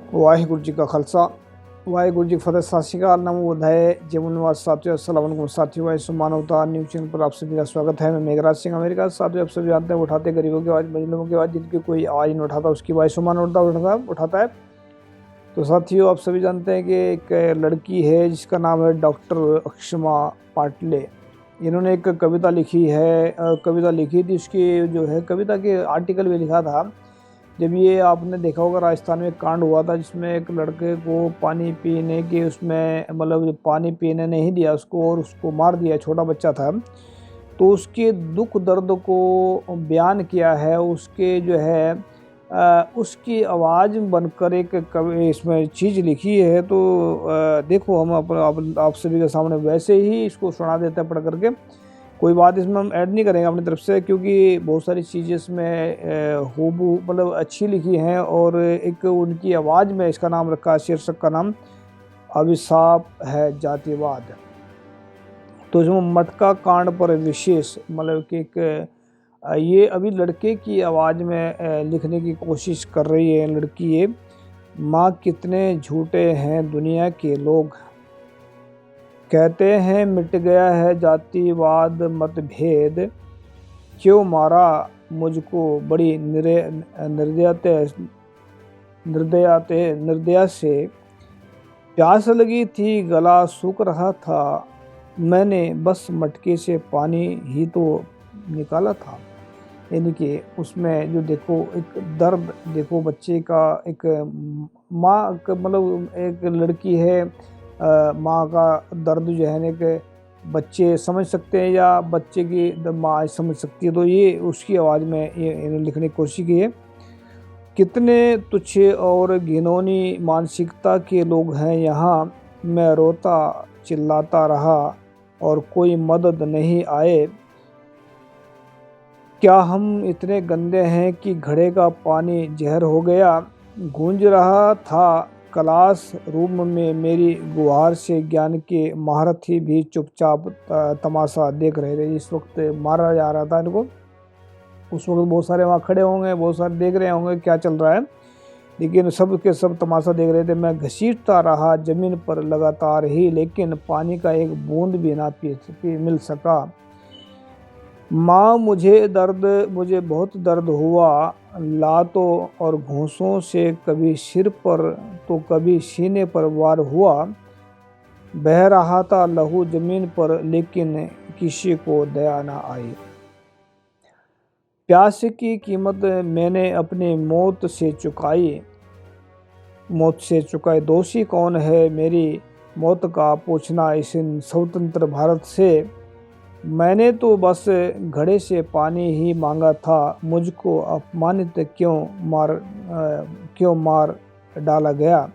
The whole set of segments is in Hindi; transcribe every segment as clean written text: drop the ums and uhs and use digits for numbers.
वाहिगुरु जी का खालसा वाहिगुरु जी की फतेह। सत श्री अकाल, नमो बुद्धाय, जय मुनवाद साथियों, अस्सलाम वालेकुम साथियों। वाइस मानवता न्यूज़ चैनल पर आप सभी का स्वागत है। मैं मेघराज सिंह अमेरिका। साथियों, आप सभी जानते हैं उठाते गरीबों की आवाज़, मजलूमों की आवाज़, जिनकी कोई आवाज़ नहीं उठाता उसकी आवाज़ मानवता उठाता है। तो साथियों, आप सभी जानते हैं कि एक लड़की है जिसका नाम है डॉक्टर अक्षमा पाटले। इन्होंने एक कविता लिखी है, कविता लिखी थी। उसकी जो है कविता के आर्टिकल भी लिखा था। जब ये आपने देखा होगा, राजस्थान में एक कांड हुआ था जिसमें एक लड़के को पानी पीने के उसमें मतलब पानी पीने नहीं दिया उसको और उसको मार दिया। छोटा बच्चा था। तो उसके दुख दर्द को बयान किया है। उसके जो है उसकी आवाज़ बनकर एक कवि इसमें चीज़ लिखी है। तो देखो, हम आप सभी के सामने वैसे ही इसको सुना देते हैं पढ़ करके। कोई बात इसमें हम ऐड नहीं करेंगे अपनी तरफ से, क्योंकि बहुत सारी चीज़ें इसमें हूबहू मतलब अच्छी लिखी हैं। और एक उनकी आवाज़ में इसका नाम रखा, शीर्षक का नाम अभिशाप है जातिवाद। तो इसमें मटका कांड पर विशेष मतलब कि एक ये अभी लड़के की आवाज़ में लिखने की कोशिश कर रही है लड़की। ये माँ, कितने झूठे हैं दुनिया के लोग, कहते हैं मिट गया है जातिवाद मतभेद, क्यों मारा मुझको बड़ी निर्दयता से, प्यास लगी थी गला सूख रहा था, मैंने बस मटके से पानी ही तो निकाला था। यानी कि उसमें जो देखो एक दर्द देखो बच्चे का, एक माँ मतलब एक लड़की है, माँ का दर्द जो है कि बच्चे समझ सकते हैं या बच्चे की माँ समझ सकती है। तो ये उसकी आवाज़ में ये इन्होंने लिखने की कोशिश की है। कितने तुच्छ और घिनौनी मानसिकता के लोग हैं यहाँ, मैं रोता चिल्लाता रहा और कोई मदद नहीं आए। क्या हम इतने गंदे हैं कि घड़े का पानी जहर हो गया। गूंज रहा था क्लास रूम में मेरी गुहार से, ज्ञान के महारथी भी चुपचाप तमाशा देख रहे थे। इस वक्त मारा जा रहा था इनको। उस वक्त बहुत सारे वहाँ खड़े होंगे, बहुत सारे देख रहे होंगे क्या चल रहा है, लेकिन सब के सब तमाशा देख रहे थे। मैं घसीटता रहा जमीन पर लगातार ही, लेकिन पानी का एक बूंद भी ना मिल सका। माँ, मुझे बहुत दर्द हुआ, लातों और घूंसों से कभी सिर पर तो कभी सीने पर वार हुआ। बह रहा था लहू जमीन पर, लेकिन किसी को दया ना आई। प्यास की कीमत मैंने अपनी मौत से चुकाई। दोषी कौन है मेरी मौत का, पूछना इस स्वतंत्र भारत से। मैंने तो बस घड़े से पानी ही मांगा था, मुझको अपमानित क्यों मार डाला गया।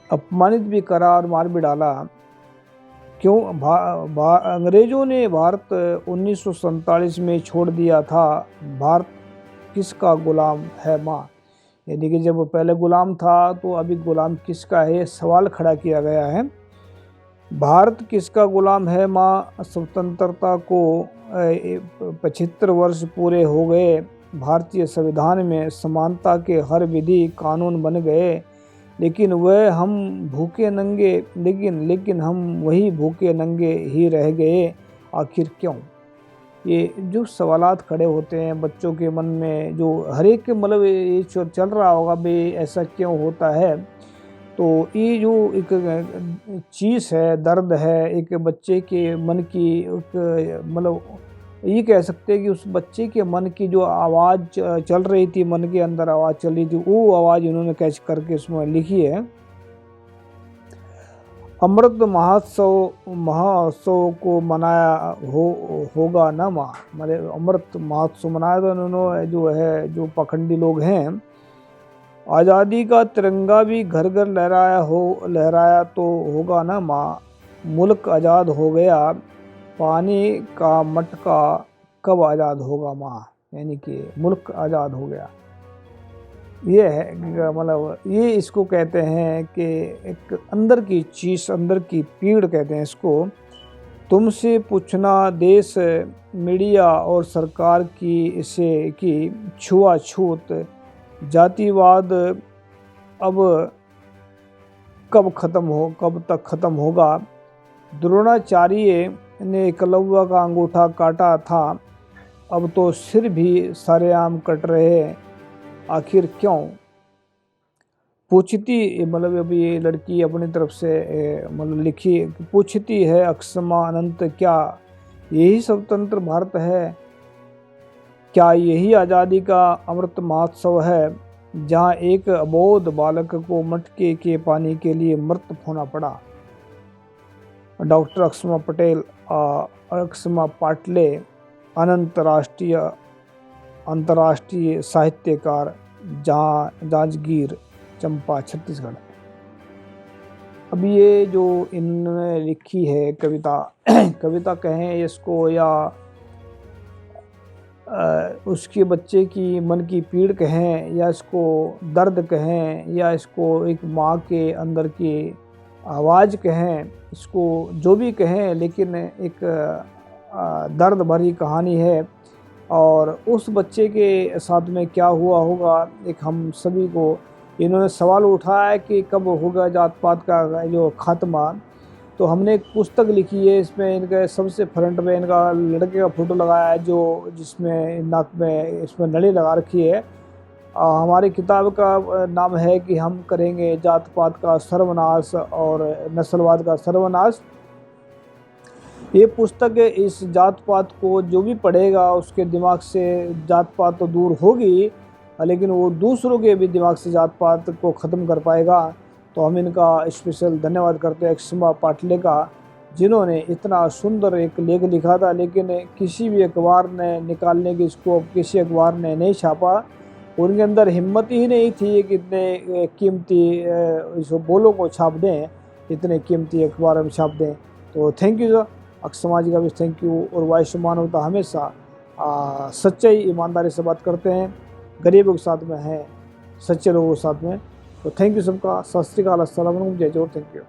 अपमानित भी करा और मार भी डाला क्यों। अंग्रेजों ने भारत 1947 में छोड़ दिया था। भारत किसका गुलाम है माँ। यानी कि जब पहले गुलाम था तो अभी गुलाम किसका है, सवाल खड़ा किया गया है। भारत किसका गुलाम है माँ। स्वतंत्रता को 75 वर्ष पूरे हो गए। भारतीय संविधान में समानता के हर विधि कानून बन गए, लेकिन हम वही भूखे नंगे ही रह गए। आखिर क्यों। ये जो सवालात खड़े होते हैं बच्चों के मन में, जो हर एक मतलब ये चल रहा होगा भाई ऐसा क्यों होता है। तो ये जो एक चीज़ है, दर्द है एक बच्चे के मन की, एक मतलब ये कह सकते हैं कि उस बच्चे के मन की जो आवाज़ चल रही थी, मन के अंदर आवाज़ चल रही थी, वो आवाज़ इन्होंने कैच करके उसमें लिखी है। अमृत महोत्सव को मनाया होगा ना माँ। मतलब अमृत महोत्सव मनाया तो उन्होंने जो पाखंडी लोग हैं। आज़ादी का तिरंगा भी घर घर लहराया तो होगा ना माँ। मुल्क आज़ाद हो गया, पानी का मटका कब आज़ाद होगा माँ। यानी कि मुल्क आज़ाद हो गया। ये है मतलब ये इसको कहते हैं कि एक अंदर की चीज़, अंदर की पीड़ कहते हैं इसको। तुमसे पूछना देश, मीडिया और सरकार की इसे कि छुआछूत, जातिवाद अब कब तक ख़त्म होगा। द्रोणाचार्य ने एकलव्य का अंगूठा काटा था, अब तो सिर भी सरेआम कट रहे हैं, आखिर क्यों। पूछती, मतलब अभी ये लड़की अपनी तरफ से मतलब लिखी, पूछती है अक्षमा अनंत, क्या यही स्वतंत्र भारत है, क्या यही आज़ादी का अमृत महोत्सव है, जहाँ एक अबोध बालक को मटके के पानी के लिए मृत होना पड़ा। डॉक्टर अक्षमा पटेल, अक्षमा पाटले, अंतर्राष्ट्रीय साहित्यकार, जांजगीर चंपा, छत्तीसगढ़। अब ये जो इन्होंने लिखी है कविता कविता कहें इसको, या उसके बच्चे की मन की पीड़ कहें, या इसको दर्द कहें, या इसको एक माँ के अंदर की आवाज़ कहें, इसको जो भी कहें, लेकिन एक दर्द भरी कहानी है। और उस बच्चे के साथ में क्या हुआ होगा, एक हम सभी को इन्होंने सवाल उठाया है कि कब होगा जात पात का जो खात्मा। तो हमने एक पुस्तक लिखी है, इसमें इनके सबसे फ्रंट में इनका लड़के का फोटो लगाया है, जो जिसमें नाक में इसमें नली लगा रखी है। हमारी किताब का नाम है कि हम करेंगे जात पात का सर्वनाश और नस्लवाद का सर्वनाश। ये पुस्तक इस जात पात को जो भी पढ़ेगा उसके दिमाग से जात पात तो दूर होगी, लेकिन वो दूसरों के भी दिमाग से जात पात को ख़त्म कर पाएगा। तो हम इनका स्पेशल धन्यवाद करते हैं अक्षमा पाटले का, जिन्होंने इतना सुंदर एक लेख लिखा था, लेकिन किसी भी अखबार ने निकालने की इसको किसी अखबार ने नहीं छापा। उनके अंदर हिम्मत ही नहीं थी कि इतने कीमती इस बोलों को छाप दें, इतने कीमती अखबार में छाप दें। तो थैंक यू सर, अक्षमा जी का भी थैंक यू। और वाइश मानवता हमेशा सच्चाई ईमानदारी से बात करते हैं, गरीबों के साथ में हैं, सच्चे लोगों के साथ में। तो थैंक यू सबका, सत श्री अकाल, अस्सलाम वालेकुम, जय जोहर, थैंक यू।